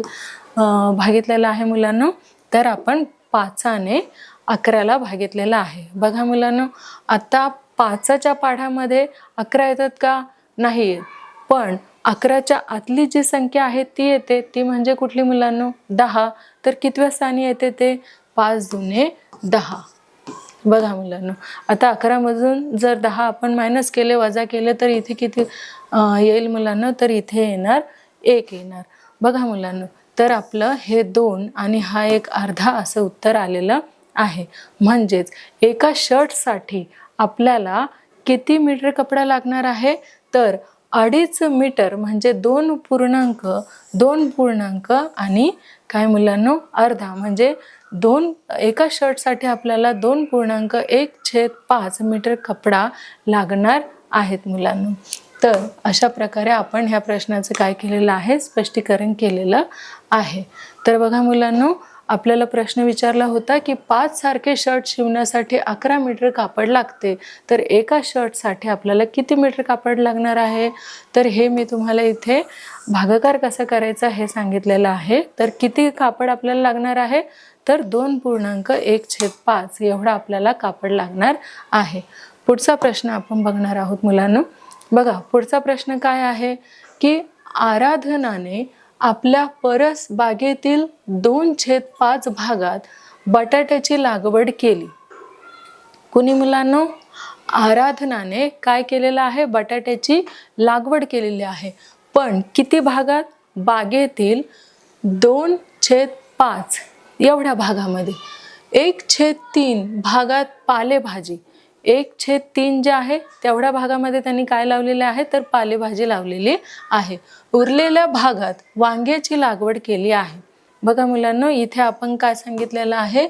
भागितलेलं आहे मुलांनो, तर आपण 5ने 11ला भागितलेलं आहे. बघा मुलांनो, आता 5च्या पाढ्यामध्ये 11 येतात का, नाही येत, पण 11च्या आतली जी संख्या आहे ती येते, ती म्हणजे कुठली मुलांनो, 10. तर कितव्या स्थानी येते ते, 5 दुने 10. बघा मुलांनो, आता 11मधून जर 10 आपण मायनस केले, वजा केले, तर इथे किती येईल मुलांनो, तर इथे येणार 1 येणार. बघा मुलांनो, तर आपलं हे 2 आणि हा 1 अर्धा असं उत्तर आलेलं आहे. म्हणजेच एका शर्टसाठी आपल्याला किती मीटर कपडा लागणार आहे, तर 2.5 मीटर म्हणजे 2 पूर्णांक आणि काय मुलांनो, अर्धा म्हणजे एका शर्टसाठी आपल्याला 2.1/5 मीटर कपडा लागणार आहेत मुलांनो. तर अशा प्रकारे आपण ह्या प्रश्नाचं काय केलेलं आहे, स्पष्टीकरण केलेलं आहे. तर बघा मुलांनो, आपल्याला प्रश्न विचारला होता की 5 सारखे शर्ट शिवण्यासाठी 11 मीटर कापड लागते, तर एका शर्टसाठी आपल्याला किती मीटर कापड लागणार आहे, तर हे मी तुम्हाला इथे भागाकार कसा करायचा हे सांगितलेलं आहे. तर किती कापड आपल्याला लागणार आहे, तर 2.1/5 एवढा आपल्याला कापड लागणार आहे. पुढचा प्रश्न आपण बघणार आहोत मुलांनो. बघा, पुढचा प्रश्न काय आहे की आराधनाने आपल्या परस बागेतील 2/5 भागात बटाट्याची लागवड केली. कुणी मुलांनो, आराधनाने काय केलेलं आहे, बटाट्याची लागवड केलेली आहे, पण किती भागात, बागेतील 2/5 एवढ्या भागामध्ये. 1/3 भागात पालेभाजी, 1/3 जे आहे तेवढ्या भागामध्ये त्यांनी काय लावलेले आहे, तर पालेभाजी लावलेली आहे. उरलेल्या भागात वांग्याची लागवड केली आहे. बघा मुलांनो, इथे आपण काय सांगितलेलं आहे,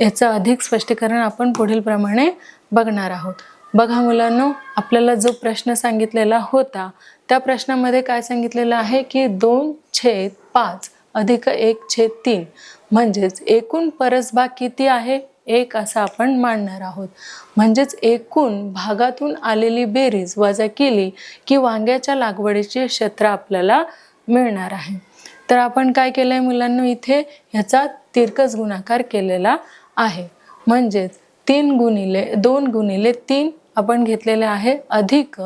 याचं अधिक स्पष्टीकरण आपण पुढील प्रमाणे बघणार आहोत. बघा मुलांनो, आपल्याला जो प्रश्न सांगितलेला होता त्या प्रश्नामध्ये काय सांगितलेलं आहे की 2/5 अधिक 1/3 म्हणजेच एकूण परसबाग किती आहे, 1 असं आपण मांडणार आहोत. म्हणजेच एकूण भागातून आलेली बेरीज वजा केली की वांग्याच्या लागवडीचे क्षेत्र आपल्याला मिळणार आहे. तर आपण काय केलंय मुलांना, इथे ह्याचा तिरकस गुणाकार केलेला आहे. म्हणजेच 2 × 3 आपण घेतलेले आहे, अधिक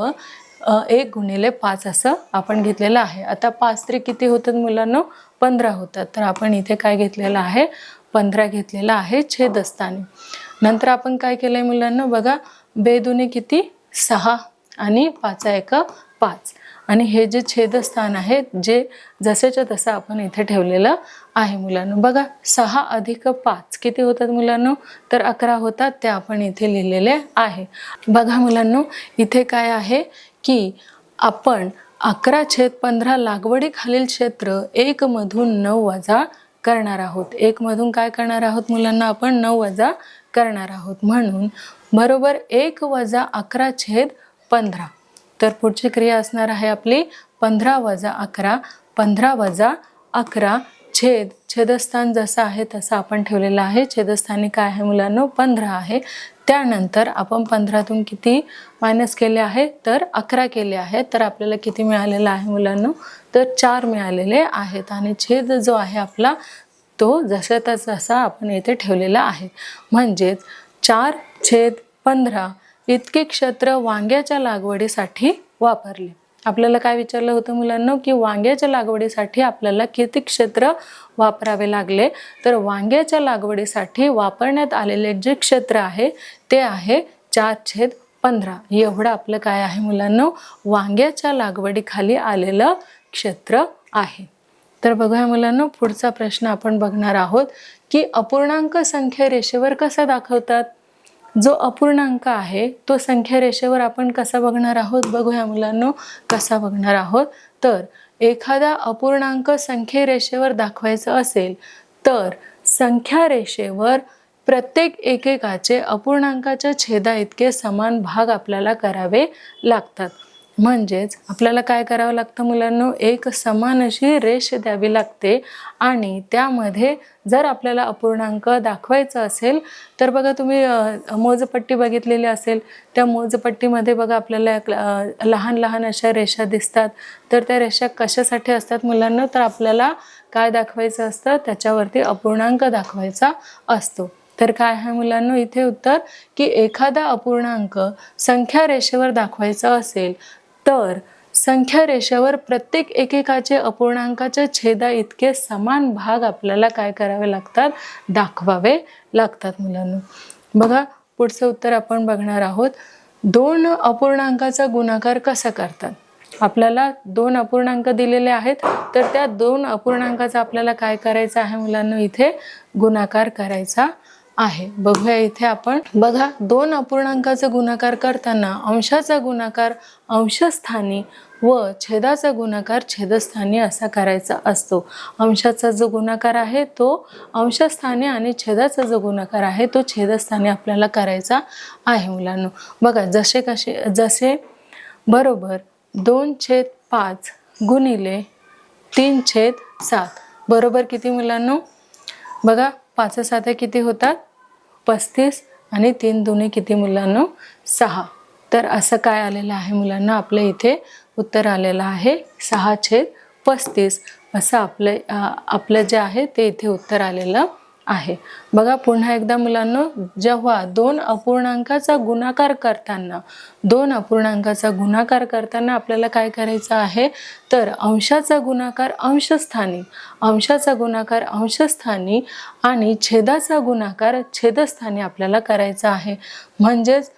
1 × 5 असं आपण घेतलेलं आहे. आता 5 किती होतात मुलांनो, 15 होतात. तर आपण इथे काय घेतलेलं आहे, 15 घेतलेला आहे छेदस्थानी. नंतर आपण काय केलंय मुलांना, बघा, बेदुने किती, 6 आणि 5 5, आणि हे जे छेदस्थान आहे जे जसेच्या तसं आपण इथे ठेवलेलं आहे मुलांनो. बघा, 6 अधिक 5 किती होतात मुलांनो, तर 11 होतात, ते आपण इथे लिहिलेले आहे. बघा मुलांनो, इथे काय आहे की आपण 11/15 लागवडीखालील क्षेत्र 1 मधून 9 वजा करणार आहोत. 1 मधून काय करणार आहोत मुलांना, आपण 9 वजा करणार आहोत. म्हणून बरोबर 1 - 11/15. तर पुढची क्रिया असणार आहे आपली 15 - 11, 15 - 11 छेदस्थान जसं आहे तसं आपण ठेवलेलं आहे. छेदस्थानी काय आहे मुलांनो, 15 आहे. त्यानंतर आपण 15तून किती मायनस केले आहे, तर 11 केले आहे. तर आपल्याला किती मिळालेलं आहे मुलांनो, तर 4 मिळालेले आहेत. आणि छेद जो आहे आपला तो जसा तसा आपण इथे ठेवलेला आहे. म्हणजेच 4/15 इतके क्षेत्र वांग्याच्या लागवडीसाठी वापरले. आपल्याला काय विचारलं होतं मुलांनो, की वांग्याच्या लागवडीसाठी आपल्याला किती क्षेत्र वापरावे लागले. तर वांग्याच्या लागवडीसाठी वापरण्यात आलेले जे क्षेत्र आहे ते आहे 4/15. एवढं आपलं काय आहे मुलांनो, वांग्याच्या लागवडीखाली आलेलं क्षेत्र आहे. तर बघूया मुलांनो, पुढचा प्रश्न आपण बघणार आहोत की अपूर्णांक संख्या रेषेवर कसा दाखवतात. जो अपूर्णांक आहे तो संख्या रेषेवर आपण कसा बघणार आहोत, बघूया मुलांनो कसा बघणार आहोत. तर एखादा अपूर्णांक संख्या रेषेवर दाखवायचा असेल तर संख्या रेषेवर प्रत्येक एकेकाचे अपूर्णांकाच्या छेदा इतके समान भाग आपल्याला करावे लागतात. म्हणजेच आपल्याला काय करावं लागतं मुलांनो, एक समान अशी रेष द्यावी लागते आणि त्यामध्ये जर आपल्याला अपूर्णांक दाखवायचा असेल तर बघा, तुम्ही मोजपट्टी बघितलेली असेल, त्या मोजपट्टीमध्ये बघा आपल्याला लहान लहान अशा रेषा दिसतात. तर त्या रेषा कशासाठी असतात मुलांना, तर आपल्याला काय दाखवायचं असतं, त्याच्यावरती अपूर्णांक दाखवायचा असतो. तर काय आहे मुलांनो इथे उत्तर, की एखादा अपूर्णांक संख्या रेषेवर दाखवायचा असेल तर संख्या रेषेवर प्रत्येक एकेकाचे अपूर्णांकाच्या छेदा इतके समान भाग आपल्याला काय करावे लागतात, दाखवावे लागतात मुलांनो. बघा पुढचं उत्तर आपण बघणार आहोत. 2 अपूर्णांकाचा गुणाकार कसा करतात. आपल्याला 2 अपूर्णांक दिलेले आहेत, तर त्या 2 अपूर्णांकाचा आपल्याला काय करायचं आहे मुलांनो, इथे गुणाकार करायचा आहे. बघूया इथे आपण, बघा 2 अपूर्णांकाचा गुणाकार करताना अंशाचा गुणाकार अंशस्थानी व छेदाचा गुणाकार छेदस्थानी असा करायचा असतो. अंशाचा जो गुणाकार आहे तो अंशस्थानी आणि छेदाचा जो गुणाकार आहे तो छेदस्थानी आपल्याला करायचा आहे मुलांनो. बघा जसे बरोबर 2/5 गुणिले 3/7 बरोबर किती मुलांनो, बघा 5 7 किती होतात 35 आणि 3 दुने किती मुलांनो 6. तर असं काय आलेलं आहे मुलांना, आपल्या इथे उत्तर आलेलं आहे 6/35 असं आपलं जे आहे ते इथे उत्तर आलेलं आहे. बघा पुन्हा एकदा मुलांनो, जेव्हा 2 अपूर्णांकाचा गुणाकार करताना आपल्याला काय करायचं आहे, तर अंशाचा गुणाकार अंशस्थानी आणि छेदाचा गुणाकार छेदस्थानी आपल्याला करायचा आहे. म्हणजेच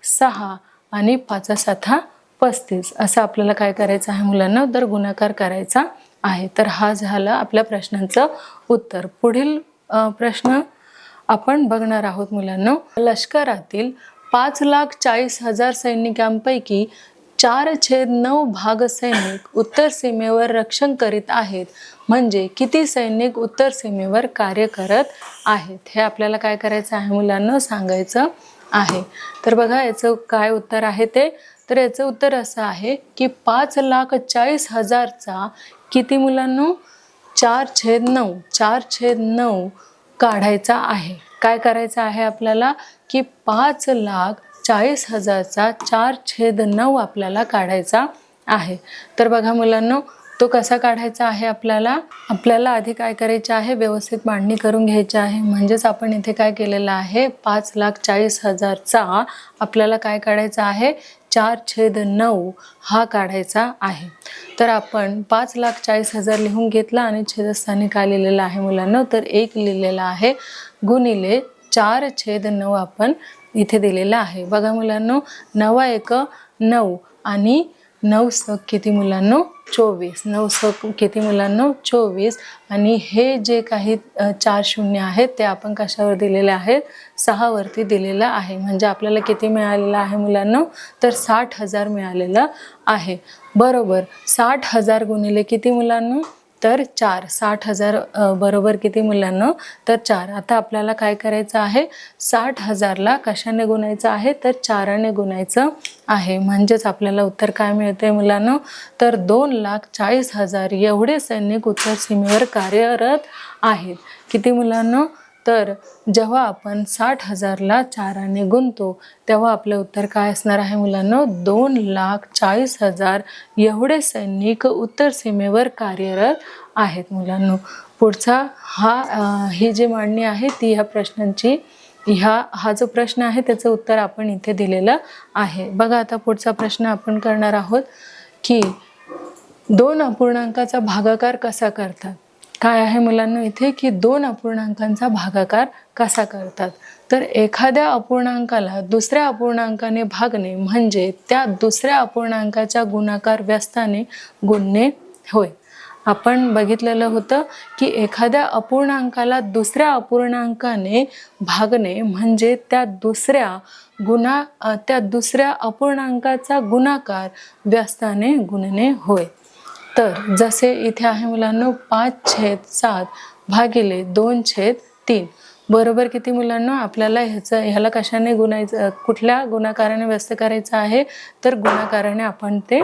6 आणि 5 7 35 असं आपल्याला काय करायचं आहे मुलांना, तर गुणाकार करायचा आहे. तर हा झाला आपल्या प्रश्नांचं उत्तर. पुढील प्रश्न आपण बघणार आहोत मुलांनो. लष्करातील 5,40,000 सैनिकांपैकी 4/9 भाग सैनिक उत्तर सीमेवर रक्षण करीत आहेत. म्हणजे किती सैनिक उत्तर सीमेवर कार्य करत आहेत, हे आपल्याला काय करायचं आहे मुलांना, सांगायचं आहे. तर बघा याचं काय उत्तर आहे ते, तर याचं उत्तर असं आहे की 5,40,000चा किती मुलांनो 4/9 काढायचा आहे. काय करायचं आहे आपल्याला, की 5,40,000चा 4/9 आपल्याला काढायचा आहे. तर बघा मुलांनो, तो कसा काढायचा आहे आपल्याला आधी काय करायचे आहे, व्यवस्थित मांडणी करून घ्यायची आहे. म्हणजेच आपण इथे काय केलेलं आहे, 5,40,000चा आपल्याला काय काढायचा आहे, 4/9 हा काढायचा आहे. तर आपण 5,40,000 लिहून घेतला आणि छेदस्थानी काय लिहिलेलं आहे मुलांना, तर 1 लिहिलेला आहे गुणिले 4/9 आपण इथे दिलेला आहे. बघा मुलांनो, 9 1 9 आणि 9 स किती मुलांनो 24, 9 स किती मुलांनो 24. आणि हे जे काही 4 शून्य आहेत ते आपण कशावर दिलेले आहेत, 6 वरती दिलेलं आहे. म्हणजे आपल्याला किती मिळालेलं आहे मुलांनो, तर 60,000 मिळालेलं आहे. बरोबर 60,000 गुणिले किती मुलांनो, तर 4. 60,000 बरोबर किती मुलांनो, तर 4. आता आपल्याला काय करायचं आहे, 60,000ला कशाने गुणायचं आहे, तर 4ने गुणायचं आहे. म्हणजेच आपल्याला उत्तर काय मिळते मुलांनो, तर 2,40,000 एवढे सैनिक उत्तर सीमेवर कार्यरत आहेत. किती मुलांनो, तर जेव्हा आपण 60,000ला 4ने गुणतो तेव्हा आपलं उत्तर काय असणार आहे मुलांनो? 2,40,000 एवढे सैनिक उत्तर सीमेवर कार्यरत आहेत मुलांनो. पुढचा ही जी मांडणी आहे ती ह्या प्रश्नांची हा जो प्रश्न आहे त्याचं उत्तर आपण इथे दिलेलं आहे. बघा आता पुढचा प्रश्न आपण करणार आहोत की 2 अपूर्णांकाचा भागाकार कसा करतात. काय आहे मुलांना इथे की 2 अपूर्णांकांचा भागाकार कसा करतात. तर एखाद्या अपूर्णांकाला दुसऱ्या अपूर्णांकाने भागणे म्हणजे त्या दुसऱ्या अपूर्णांकाच्या गुणाकार व्यस्ताने गुणणे होय. आपण बघितलेलं होतं की एखाद्या अपूर्णांकाला दुसऱ्या अपूर्णांकाने भागणे म्हणजे त्या दुसऱ्या अपूर्णांकाचा गुणाकार व्यस्ताने गुणणे होय. तर जसे इथे आहे मुलांनो 5/7 भागिले 2/3 बरोबर किती मुलांना? आपल्याला ह्याला कशाने गुणायचं, कुठल्या गुणाकाराने व्यस्त करायचं आहे? तर गुणाकाराने आपण ते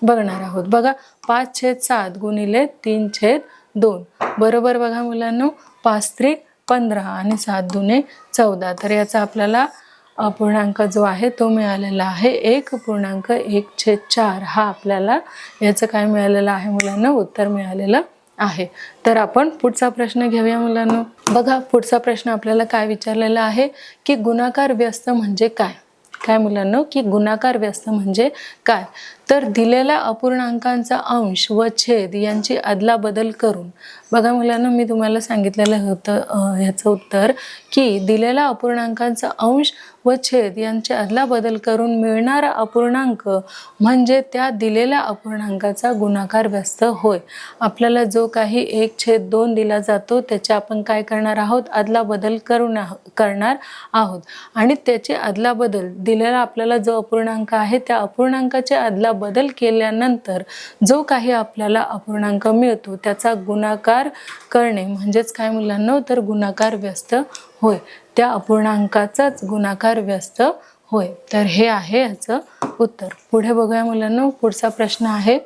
बघणार आहोत. बघा 5/7 गुणिले 3/2 बरोबर. बघा मुलांनो 5×3=15 आणि 7×2=14. तर याचा आपल्याला अपूर्णांक जो आहे तो मिळालेला आहे 1.1/4. हा आपल्याला याचं काय मिळालेलं आहे मुलांना? उत्तर मिळालेलं आहे. तर आपण पुढचा प्रश्न घेऊया मुलांनो. बघा पुढचा प्रश्न आपल्याला काय विचारलेला आहे की गुणाकार व्यस्त म्हणजे काय? काय मुलांनो की गुणाकार व्यस्त म्हणजे काय? तर दिलेल्या अपूर्णांकांचा अंश व छेद यांची अदलाबदल करून. बघा मुलांनो मी तुम्हाला सांगितलेलं होतं ह्याचं उत्तर की दिलेल्या अपूर्णांकांचा अंश व छेद यांची अदलाबदल करून मिळणारा अपूर्णांक म्हणजे त्या दिलेल्या अपूर्णांकाचा गुणाकार व्यस्त होय. आपल्याला जो काही 1/2 दिला जातो त्याचे आपण काय करणार आहोत? अदलाबदल करणार आहोत आणि त्याची अदलाबदल दिलेला आपल्याला जो अपूर्णांक आहे त्या अपूर्णांकाचे अदलाबदल केल्यानंतर जो काही आपल्याला अपूर्णांक मिळतो त्याचा गुणाकार करणे म्हणजेच काय मुलांनो? तर गुणाकार व्यस्त होय. त्या अपूर्णांकाचाच गुणाकार व्यस्त होय. तर हे आहे याचं उत्तर. पुढे बघूया मुलांनो. पुढचा प्रश्न आहे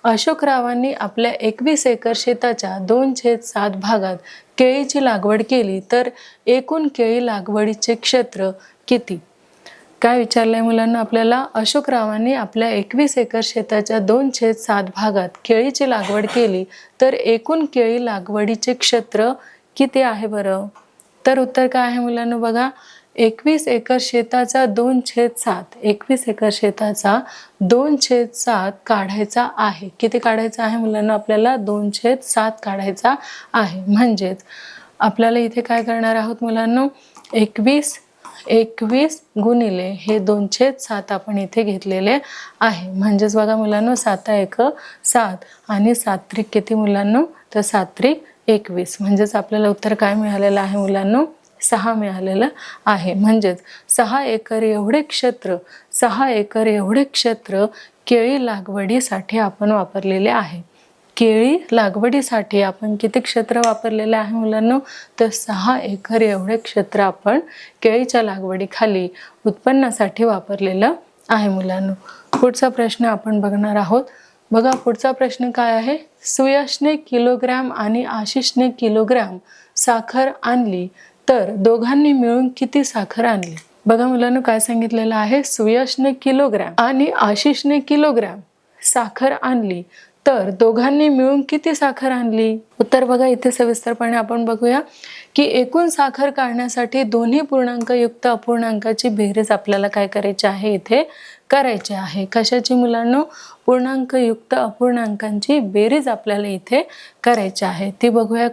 अशोकरावांनी आपल्या 21 एकर शेताच्या 2/7 भागात केळीची लागवड केली तर एकूण केळी लागवडीचे क्षेत्र किती? काय विचारलंय मुलांना आपल्याला? अशोकरावांनी आपल्या 21 एकर शेताच्या 2/7 भागात केळीची लागवड केली तर एकूण केळी लागवडीचे क्षेत्र किती आहे बरं? तर उत्तर काय आहे मुलांना? बघा 21 एकर शेताचा 2/7 21 एकर शेताचा 2/7 काढायचा आहे. किती काढायचा आहे मुलांना? आपल्याला 2/7 काढायचा आहे. म्हणजेच आपल्याला इथे काय करणार आहोत मुलांना? 21 गुणिले हे 2/7 आपण इथे घेतलेले आहे. म्हणजेच बघा मुलांनो 7×1=7 आणि 7×3 किती मुलांनो? तर 7×3=21. म्हणजेच आपल्याला उत्तर काय मिळालेलं आहे मुलांनो? 6 मिळालेलं आहे. म्हणजेच 6 एकर एवढे क्षेत्र केळी लागवडीसाठी आपण वापरलेले आहे. केळी लागवडीसाठी आपण किती क्षेत्र वापरलेले आहे मुलांनो? तर 6 एकर एवढे क्षेत्र आपण केळीच्या लागवडीखाली उत्पन्नासाठी वापरलेलं आहे मुलांनो. पुढचा प्रश्न आपण बघणार आहोत. बघा पुढचा प्रश्न काय आहे? सुयशने किलोग्रॅम आणि आशिषने किलोग्रॅम साखर आणली तर दोघांनी मिळून किती साखर आणली? बघा मुलांनो काय सांगितलेलं आहे? सुयशने किलोग्रॅम आणि आशिषने किलोग्रॅम साखर आणली तर दोघांनी मिळून किती साखर आणली? उत्तर बघा इथे सविस्तरपणे आपण बघूया की एकूण साखर काढण्यासाठी दोन्ही पूर्णांकयुक्त अपूर्णांकाची बेरीज आपल्याला काय करायची आहे? इथे करायची आहे. कशाची मुलांनो? पूर्णांकयुक्त अपूर्णांकांची बेरीज आपल्याला इथे करायची आहे. ती बघूया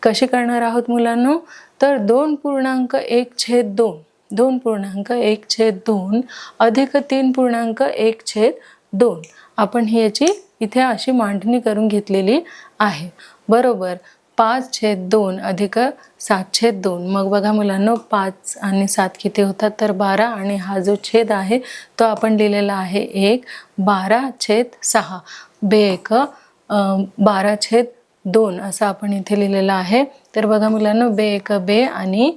कशी करणार आहोत मुलांनो? तर 2.1/2 अधिक 3.1/2 आपण ही याची इथे अशी मांडणी करून घेतलेली आहे. बरोबर 5/2 अधिक 7/2. मग बघा मुलांनो 5 आणि 7 किती होतात? तर 12 आणि हा जो छेद आहे तो आपण लिहिलेला आहे 1 12/6 बे 12/2 असं आपण इथे लिहिलेलं आहे. तर बघा मुलांनो बे आणि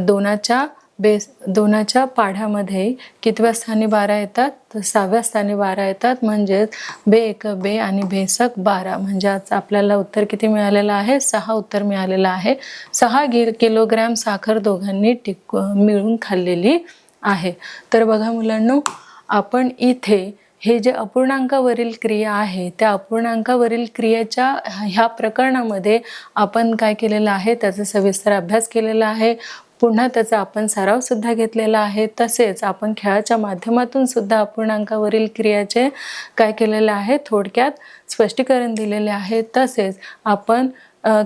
2च्या बेस दोनाच्या पाढ्यामध्ये कितव्या स्थानी 12 येतात, तर 6व्या स्थानी 12 येतात. म्हणजेच बे एक बे आणि बेसक 12. म्हणजे आज आपल्याला उत्तर किती मिळालेलं आहे, 6 उत्तर मिळालेलं आहे. 6 किलोग्रॅम साखर दोघांनी मिळून खाल्लेली आहे. तर बघा मुलांनो, आपण इथे हे जे अपूर्णांकावरील क्रिया आहे त्या अपूर्णांकावरील क्रियेच्या ह्या प्रकरणामध्ये आपण काय केलेलं आहे, त्याचा सविस्तर अभ्यास केलेला आहे. पुन्हा त्याचा आपण सराव सुद्धा घेतलेला आहे. तसेच आपण खेळाच्या माध्यमातून सुद्धा अपूर्णांकावरील क्रियाचे काय केलेलं आहे, थोडक्यात स्पष्टीकरण दिलेले आहे. तसेच आपण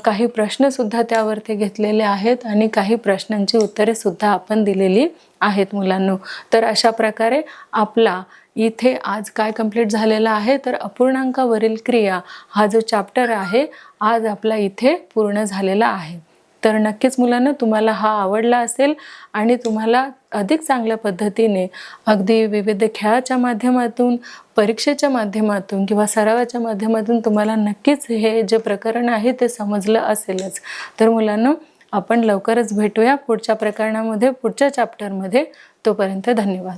काही प्रश्नसुद्धा त्यावरती घेतलेले आहेत आणि काही प्रश्नांची उत्तरे सुद्धा आपण दिलेली आहेत मुलांनो. तर अशा प्रकारे आपला इथे आज काय कंप्लीट झालेला आहे, तर अपूर्णांकावरील क्रिया हा जो चॅप्टर आहे आज आपला इथे पूर्ण झालेला आहे. तर नक्कीच मुलांना तुम्हाला हा आवडला असेल आणि तुम्हाला अधिक चांगल्या पद्धतीने अगदी विविध खेळाच्या माध्यमातून, परीक्षेच्या माध्यमातून किंवा सरावाच्या माध्यमातून तुम्हाला नक्कीच हे जे प्रकरण आहे ते समजलं असेलच. तर मुलांनो, आपण लवकरच भेटूया पुढच्या प्रकरणामध्ये, पुढच्या चॅप्टरमध्ये. तोपर्यंत धन्यवाद.